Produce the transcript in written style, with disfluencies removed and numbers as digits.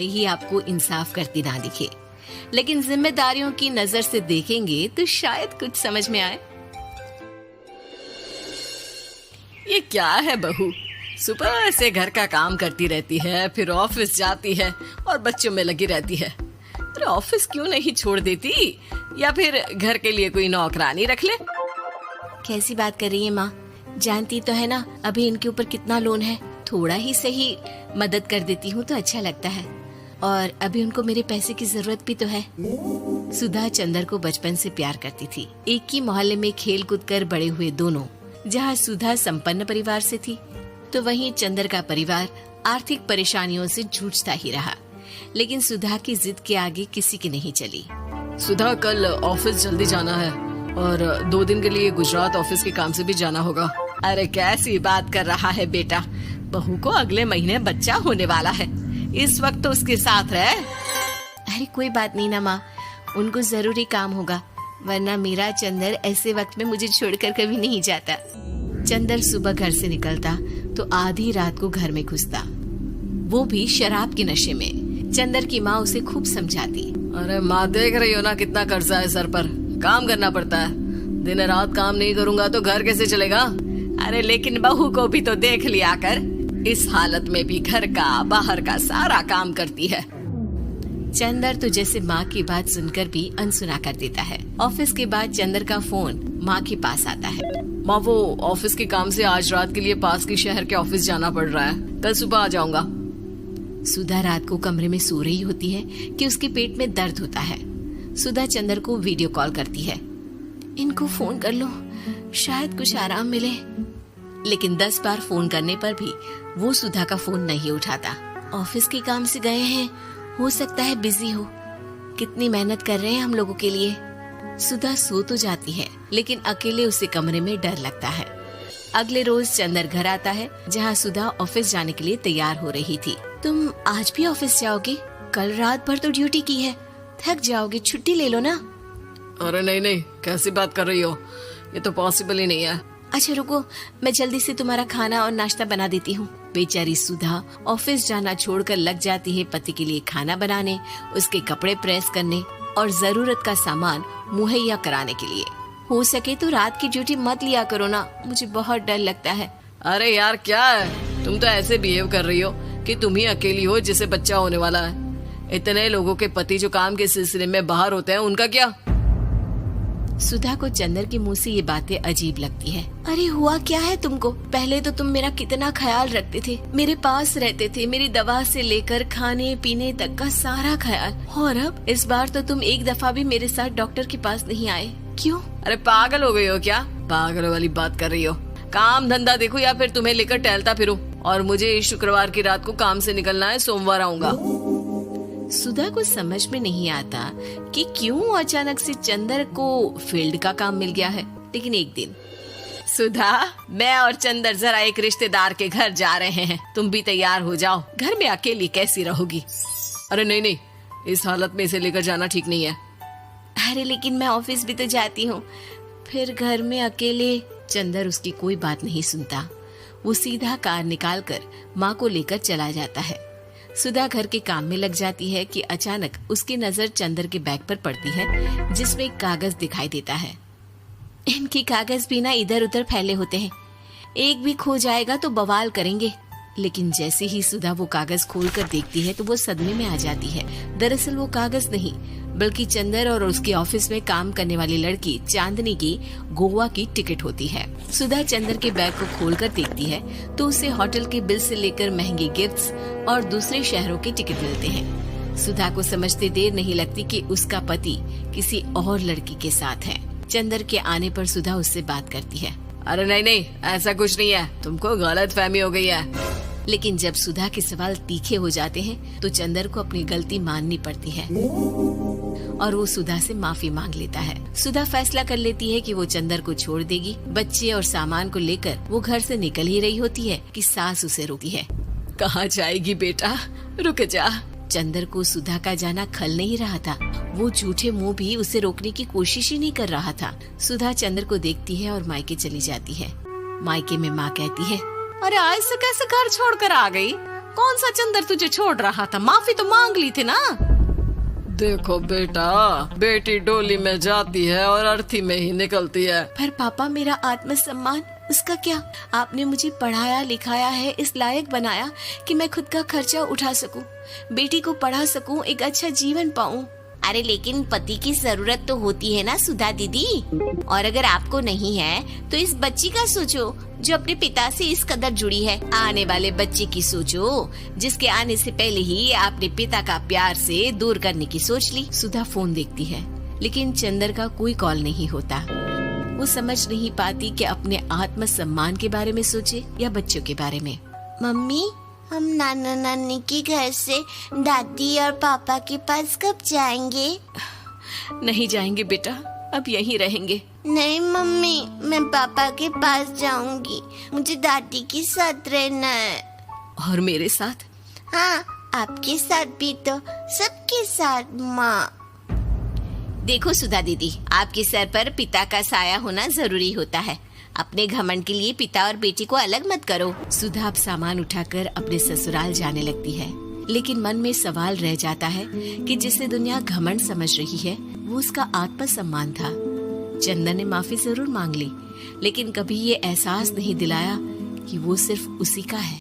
ही आपको इंसाफ करती ना दिखे, लेकिन जिम्मेदारियों की नजर से देखेंगे तो शायद कुछ समझ में आए। ये क्या है बहू, सुबह से घर का काम करती रहती है, फिर ऑफिस जाती है और बच्चों में लगी रहती है। अरे ऑफिस क्यों नहीं छोड़ देती, या फिर घर के लिए कोई नौकरानी रख ले। कैसी बात कर रही है माँ, जानती तो है ना अभी इनके ऊपर कितना लोन है। थोड़ा ही सही मदद कर देती हूँ तो अच्छा लगता है, और अभी उनको मेरे पैसे की जरूरत भी तो है। सुधा चंदर को बचपन से प्यार करती थी। एक ही मोहल्ले में खेल कूद कर बड़े हुए दोनों। जहाँ सुधा संपन्न परिवार से थी तो वहीं चंदर का परिवार आर्थिक परेशानियों से जूझता ही रहा, लेकिन सुधा की जिद के आगे किसी की नहीं चली। सुधा, कल ऑफिस जल्दी जाना है और 2 दिन के लिए गुजरात ऑफिस के काम से भी जाना होगा। अरे कैसी बात कर रहा है बेटा, बहू को अगले महीने बच्चा होने वाला है, इस वक्त तो उसके साथ रहे। अरे कोई बात नहीं ना माँ, उनको जरूरी काम होगा, वरना मेरा चंदर ऐसे वक्त में मुझे छोड़कर कभी नहीं जाता। चंदर सुबह घर से निकलता तो आधी रात को घर में घुसता, वो भी शराब के नशे में। चंदर की माँ उसे खूब समझाती। अरे माँ, देख रही हो ना कितना कर्जा है सर पर, काम करना पड़ता है, दिन रात काम नहीं करूँगा तो घर कैसे चलेगा। अरे लेकिन बहू को भी तो देख लिया कर, इस हालत में भी घर का बाहर का सारा काम करती है। चंदर तो जैसे माँ की बात सुनकर भी अनसुना कर देता है। ऑफिस के बाद चंदर का फोन माँ के पास आता है। माँ, वो ऑफिस के काम से आज रात के लिए पास के शहर के ऑफिस जाना पड़ रहा है, कल सुबह आ जाऊंगा। सुधा रात को कमरे में सो रही होती है कि उसके पेट में दर्द होता है। सुधा चंदर को वीडियो कॉल करती है। इनको फोन कर लो, शायद कुछ आराम मिले। लेकिन 10 बार फोन करने पर भी वो सुधा का फोन नहीं उठाता। ऑफिस के काम से गए हैं, हो सकता है बिजी हो। कितनी मेहनत कर रहे हैं हम लोगों के लिए। सुधा सो तो जाती है, लेकिन अकेले उसे कमरे में डर लगता है। अगले रोज चंदर घर आता है, जहाँ सुधा ऑफिस जाने के लिए तैयार हो रही थी। तुम आज भी ऑफिस जाओगे? कल रात भर तो ड्यूटी की है, थक जाओगे, छुट्टी ले लो ना। अरे नहीं नहीं, कैसी बात कर रही हो, ये तो पॉसिबल ही नहीं है। अच्छा रुको, मैं जल्दी से तुम्हारा खाना और नाश्ता बना देती हूँ। बेचारी सुधा ऑफिस जाना छोड़कर लग जाती है पति के लिए खाना बनाने, उसके कपड़े प्रेस करने और जरूरत का सामान मुहैया कराने के लिए। हो सके तो रात की ड्यूटी मत लिया करो ना, मुझे बहुत डर लगता है। अरे यार क्या है, तुम तो ऐसे बिहेव कर रही हो कि तुम ही अकेली हो जिसे बच्चा होने वाला है। इतने लोगों के पति जो काम के सिलसिले में बाहर होते हैं, उनका क्या? सुधा को चंदर के मुंह से ये बातें अजीब लगती है। अरे हुआ क्या है तुमको? पहले तो तुम मेरा कितना ख्याल रखते थे, मेरे पास रहते थे, मेरी दवा से लेकर खाने पीने तक का सारा ख्याल। और अब इस बार तो तुम एक दफा भी मेरे साथ डॉक्टर के पास नहीं आए, क्यों? अरे पागल हो गई हो क्या? पागल वाली बात कर रही हो। काम धंधा देखो या फिर तुम्हें लेकर टहलता फिरूं। और मुझे शुक्रवार की रात को काम से निकलना है, सोमवार आऊंगा। सुधा को समझ में नहीं आता कि क्यों अचानक से चंदर को फील्ड का काम मिल गया है। लेकिन एक दिन, सुधा, मैं और चंदर जरा एक रिश्तेदार के घर जा रहे हैं, तुम भी तैयार हो जाओ, घर में अकेली कैसी रहोगी। अरे नहीं नहीं, इस हालत में इसे लेकर जाना ठीक नहीं है। अरे लेकिन मैं ऑफिस भी तो जाती हूँ, फिर घर में अकेले। चंदर उसकी कोई बात नहीं सुनता। वो सीधा कार निकाल कर माँ को लेकर चला जाता है। सुधा घर के काम में लग जाती है कि अचानक उसकी नजर चंदर के बैग पर पड़ती है, जिसमें एक कागज दिखाई देता है। इनके कागज भी ना इधर उधर फैले होते हैं, एक भी खो जाएगा तो बवाल करेंगे। लेकिन जैसे ही सुधा वो कागज खोलकर देखती है तो वो सदमे में आ जाती है। दरअसल वो कागज नहीं, बल्कि चंदर और उसके ऑफिस में काम करने वाली लड़की चांदनी की गोवा की टिकट होती है। सुधा चंदर के बैग को खोलकर देखती है तो उसे होटल के बिल से लेकर महंगे गिफ्ट्स और दूसरे शहरों के टिकट मिलते हैं। सुधा को समझते देर नहीं लगती कि उसका पति किसी और लड़की के साथ है। चंदर के आने पर सुधा उससे बात करती है। अरे नहीं नहीं, ऐसा कुछ नहीं है, तुमको गलत फहमी हो गई है। लेकिन जब सुधा के सवाल तीखे हो जाते हैं तो चंदर को अपनी गलती माननी पड़ती है और वो सुधा से माफी मांग लेता है। सुधा फैसला कर लेती है कि वो चंदर को छोड़ देगी। बच्चे और सामान को लेकर वो घर से निकल ही रही होती है कि सास उसे रोकती है। कहाँ जाएगी बेटा, रुक जा। चंदर को सुधा का जाना खल नहीं रहा था। वो झूठे मुंह भी उसे रोकने की कोशिश ही नहीं कर रहा था। सुधा चंदर को देखती है और मायके चली जाती है। मायके में माँ कहती है, अरे आज से कैसे घर छोड़कर आ गई? कौन सा चंदर तुझे छोड़ रहा था? माफी तो मांग ली थी ना। देखो बेटा, बेटी डोली में जाती है और अर्थी में ही निकलती है। पर पापा, मेरा आत्मसम्मान, उसका क्या? आपने मुझे पढ़ाया लिखाया है, इस लायक बनाया कि मैं खुद का खर्चा उठा सकूं, बेटी को पढ़ा सकूं, एक अच्छा जीवन पाऊं। अरे लेकिन पति की जरूरत तो होती है ना सुधा दीदी, और अगर आपको नहीं है तो इस बच्ची का सोचो जो अपने पिता से इस कदर जुड़ी है। आने वाले बच्चे की सोचो जिसके आने से पहले ही आपने पिता का प्यार से दूर करने की सोच ली। सुधा फोन देखती है लेकिन चंदर का कोई कॉल नहीं होता। वो समझ नहीं पाती कि अपने आत्मसम्मान के बारे में सोचे या बच्चों के बारे में। मम्मी, हम नाना नानी के घर से दादी और पापा के पास कब जाएंगे? नहीं जाएंगे बेटा, अब यहीं रहेंगे। नहीं मम्मी, मैं पापा के पास जाऊंगी, मुझे दादी के साथ रहना है। और मेरे साथ? हाँ, आपके साथ भी तो, सबके साथ माँ। देखो सुधा दीदी, आपके सर पर पिता का साया होना जरूरी होता है। अपने घमंड के लिए पिता और बेटी को अलग मत करो। सुधा अब सामान उठाकर अपने ससुराल जाने लगती है, लेकिन मन में सवाल रह जाता है कि जिसे दुनिया घमंड समझ रही है वो उसका आत्मसम्मान था। चंदन ने माफी जरूर मांग ली, लेकिन कभी ये एहसास नहीं दिलाया कि वो सिर्फ उसी का है।